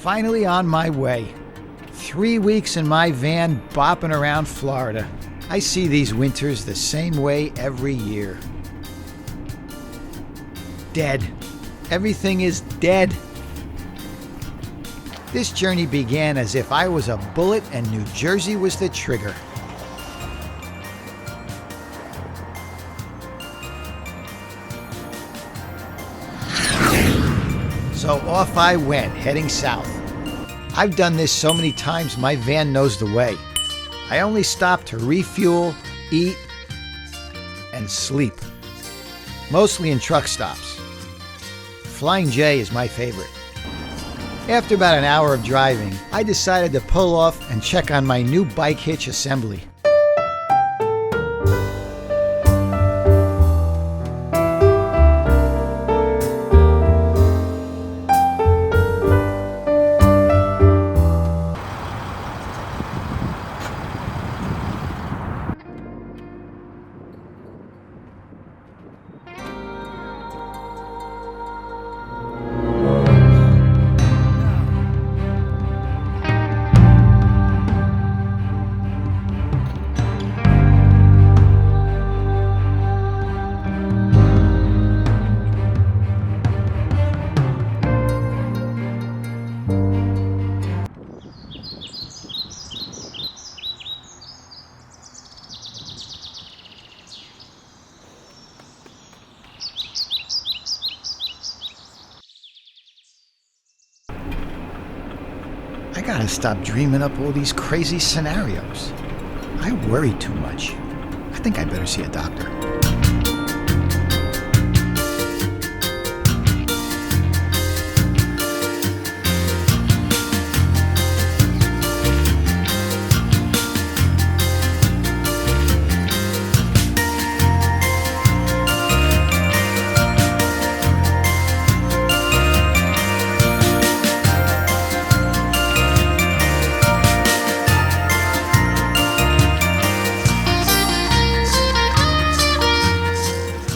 finally on my way. 3 weeks in my van bopping around Florida. I see these winters the same way every year. Dead. Everything is dead. This journey began as if I was a bullet and New Jersey was the trigger. So off I went, heading south. I've done this so many times my van knows the way. I only stop to refuel, eat, and sleep. Mostly in truck stops. Flying J is my favorite. After about an hour of driving, I decided to pull off and check on my new bike hitch assembly. I gotta stop dreaming up all these crazy scenarios. I worry too much. I think I better see a doctor.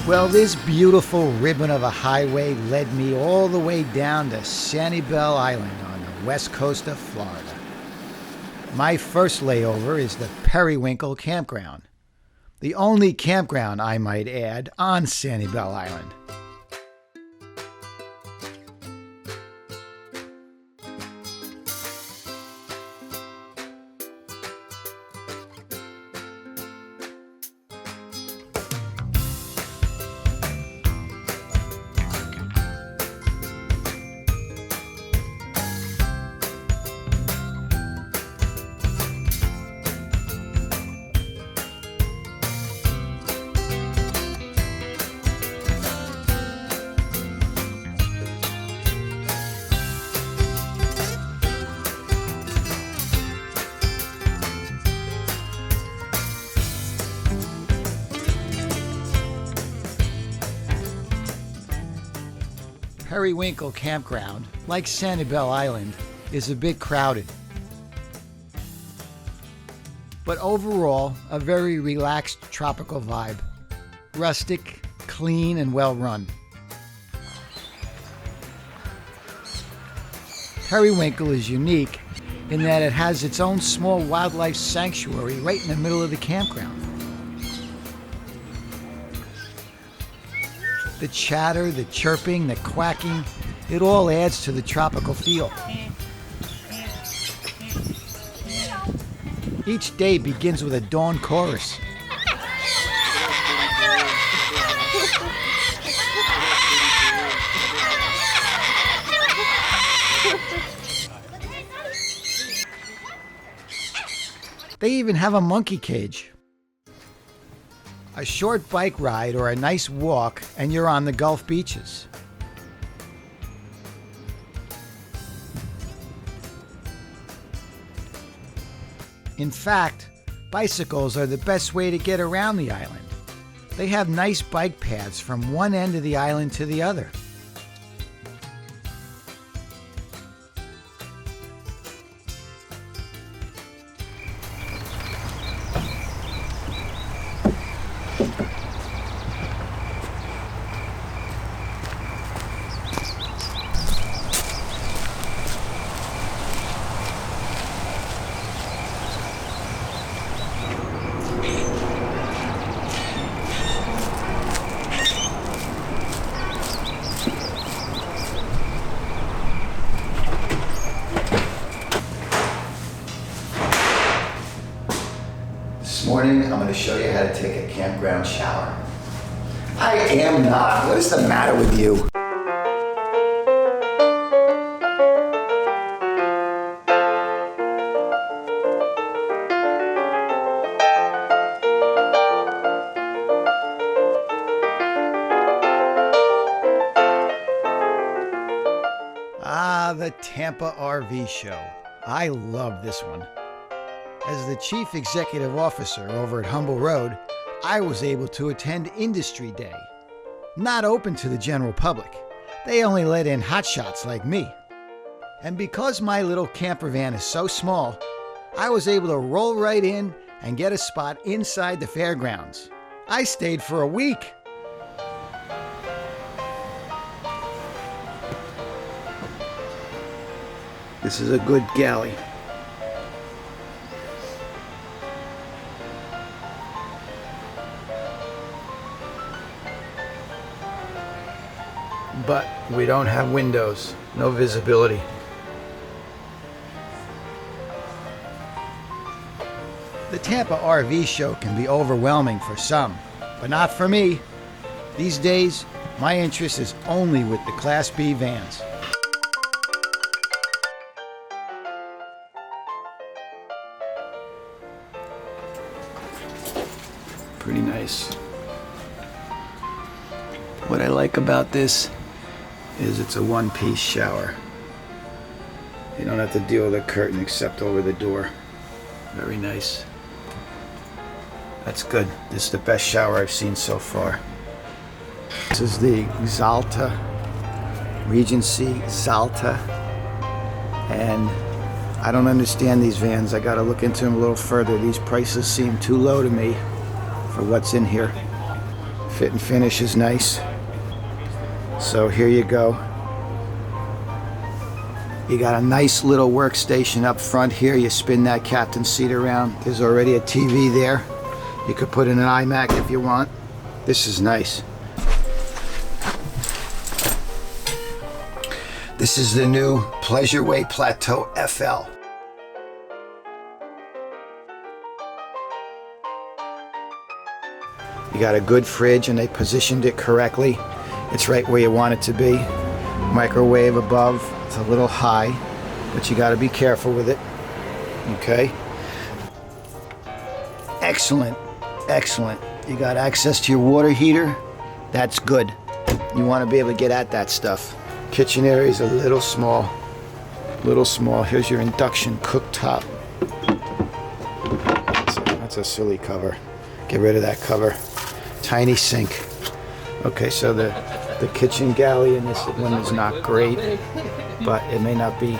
Well, this beautiful ribbon of a highway led me all the way down to Sanibel Island on the west coast of Florida. My first layover is the Periwinkle Campground. The only campground, I might add, on Sanibel Island. Periwinkle Campground, like Sanibel Island, is a bit crowded. But overall, a very relaxed tropical vibe. Rustic, clean, and well run. Periwinkle is unique in that it has its own small wildlife sanctuary right in the middle of the campground. The chatter, the chirping, the quacking, it all adds to the tropical feel. Each day begins with a dawn chorus. They even have a monkey cage. A short bike ride or a nice walk and you're on the Gulf beaches. In fact, bicycles are the best way to get around the island. They have nice bike paths from one end of the island to the other. to show you how to take a campground shower. I am not. What is the matter with you? Ah, the Tampa RV Show. I love this one. As the Chief Executive Officer over at HumbleRoad, I was able to attend Industry Day. Not open to the general public. They only let in hotshots like me. And because my little camper van is so small, I was able to roll right in and get a spot inside the fairgrounds. I stayed for a week. This is a good galley. But we don't have windows, no visibility. The Tampa RV Show can be overwhelming for some, but not for me. These days, my interest is only with the Class B vans. Pretty nice. What I like about this is it's a one-piece shower. You don't have to deal with a curtain except over the door. Very nice. That's good. This is the best shower I've seen so far. This is the Zalta, Regency Zalta. And I don't understand these vans. I gotta look into them a little further. These prices seem too low to me for what's in here. Fit and finish is nice. So here you go. You got a nice little workstation up front here. You spin that captain's seat around. There's already a TV there. You could put in an iMac if you want. This is nice. This is the new Pleasureway Plateau FL. You got a good fridge and they positioned it correctly. It's right where you want it to be. Microwave above. It's a little high, but you got to be careful with it. Okay. Excellent. Excellent. You got access to your water heater. That's good. You want to be able to get at that stuff. Kitchen area is a little small. Little small. Here's your induction cooktop. That's a silly cover. Get rid of that cover. Tiny sink. Okay, so the kitchen galley in this one is not great, but it may not be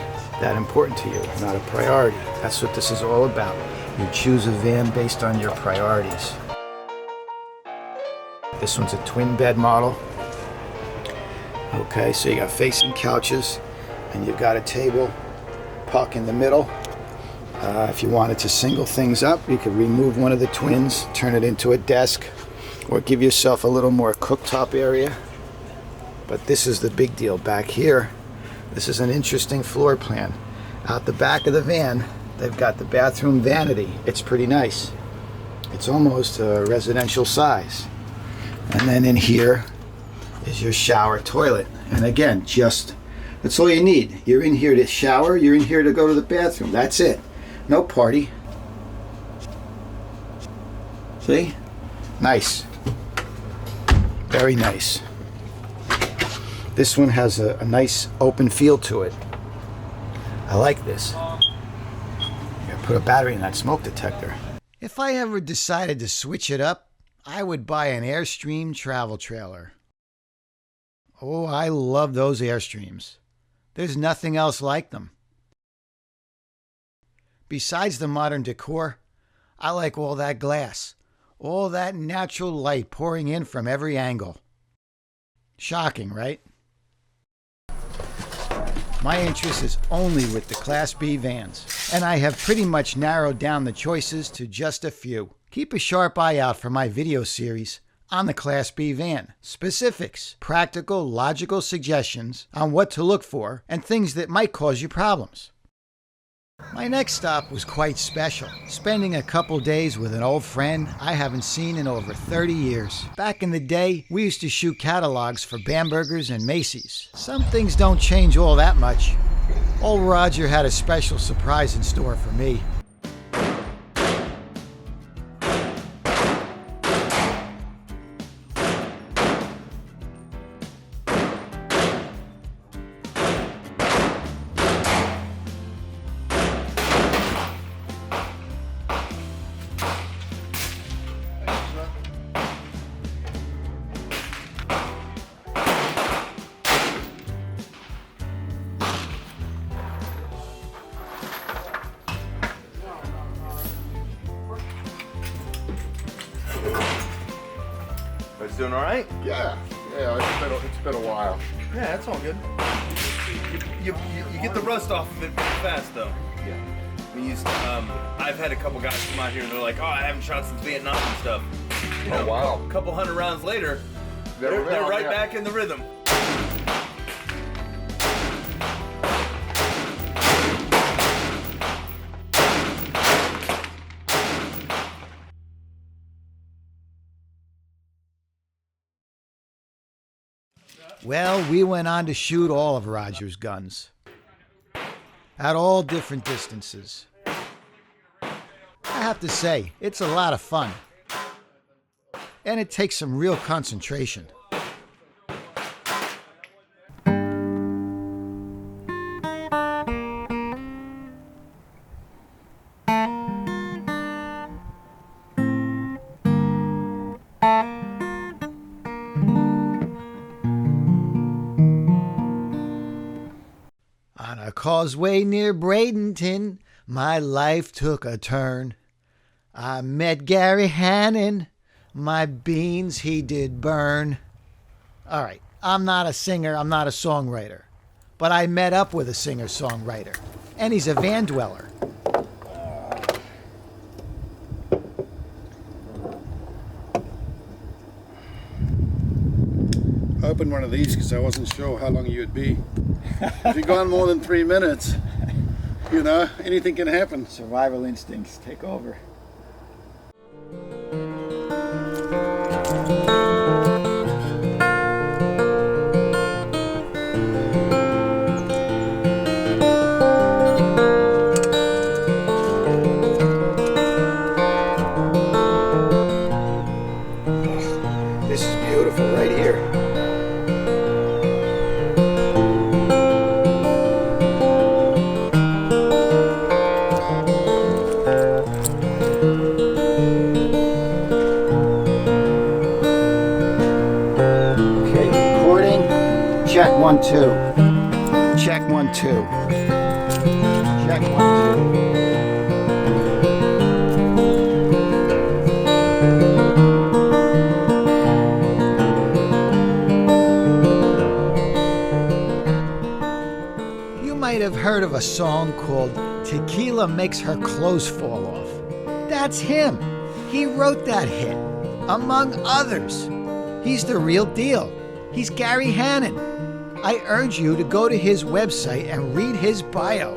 that important to you. Not a priority. That's what this is all about. You choose a van based on your priorities. This one's a twin bed model. Okay, so you got facing couches, and you've got a table, puck in the middle. If you wanted to single things up, you could remove one of the twins, turn it into a desk, or give yourself a little more cooktop area. But this is the big deal back here. This is an interesting floor plan. Out the back of the van, they've got the bathroom vanity. It's pretty nice. It's almost a residential size. And then in here is your shower toilet. And again, that's all you need. You're in here to shower, you're in here to go to the bathroom. That's it. No party. See? Nice. Very nice. This one has a nice open feel to it. I like this. You gotta put a battery in that smoke detector. If I ever decided to switch it up, I would buy an Airstream travel trailer. Oh, I love those Airstreams. There's nothing else like them. Besides the modern decor, I like all that glass, all that natural light pouring in from every angle. Shocking, right? My interest is only with the Class B vans, and I have pretty much narrowed down the choices to just a few. Keep a sharp eye out for my video series on the Class B van. Specifics, practical, logical suggestions on what to look for and things that might cause you problems. My next stop was quite special, spending a couple days with an old friend I haven't seen in over 30 years. Back in the day, we used to shoot catalogs for Bamberger's and Macy's. Some things don't change all that much. Old Roger had a special surprise in store for me. Everybody's doing all right? Yeah, it's been a while. Yeah, that's all good. You get the rust off of it pretty fast, though. Yeah. I've had a couple guys come out here and they're like, "Oh, I haven't shot since Vietnam and stuff." Oh, wow. A couple hundred rounds later, they're right back in the rhythm. Well, we went on to shoot all of Roger's guns at all different distances. I have to say, it's a lot of fun. And it takes some real concentration. On a causeway near Bradenton, my life took a turn. I met Gary Hannon, my beans he did burn. All right, I'm not a singer, I'm not a songwriter, but I met up with a singer-songwriter, and he's a van dweller. I opened one of these because I wasn't sure how long you'd be. If you're gone more than 3 minutes, you know, anything can happen. Survival instincts take over. This is beautiful right here. Check 1 2. Check 1 2. Check 1 2. You might have heard of a song called Tequila Makes Her Clothes Fall Off. That's him. He wrote that hit, among others. He's the real deal. He's Gary Hannon. I urge you to go to his website and read his bio.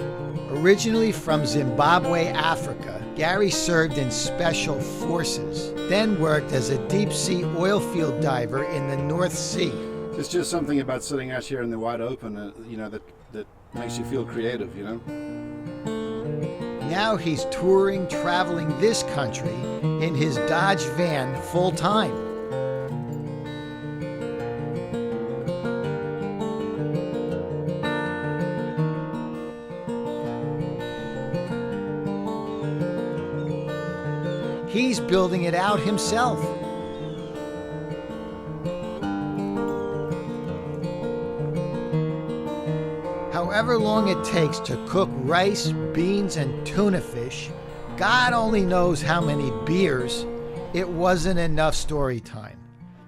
Originally from Zimbabwe, Africa, Gary served in Special Forces, then worked as a deep-sea oil field diver in the North Sea. There's just something about sitting out here in the wide open, you know, that makes you feel creative, you know? Now he's touring, traveling this country in his Dodge van full-time. He's building it out himself. However long it takes to cook rice, beans, and tuna fish, God only knows how many beers, it wasn't enough story time.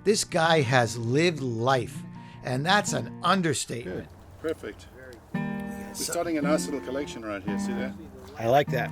This guy has lived life, and that's an understatement. Good. Perfect. We're starting a nice little collection right here, see that? I like that.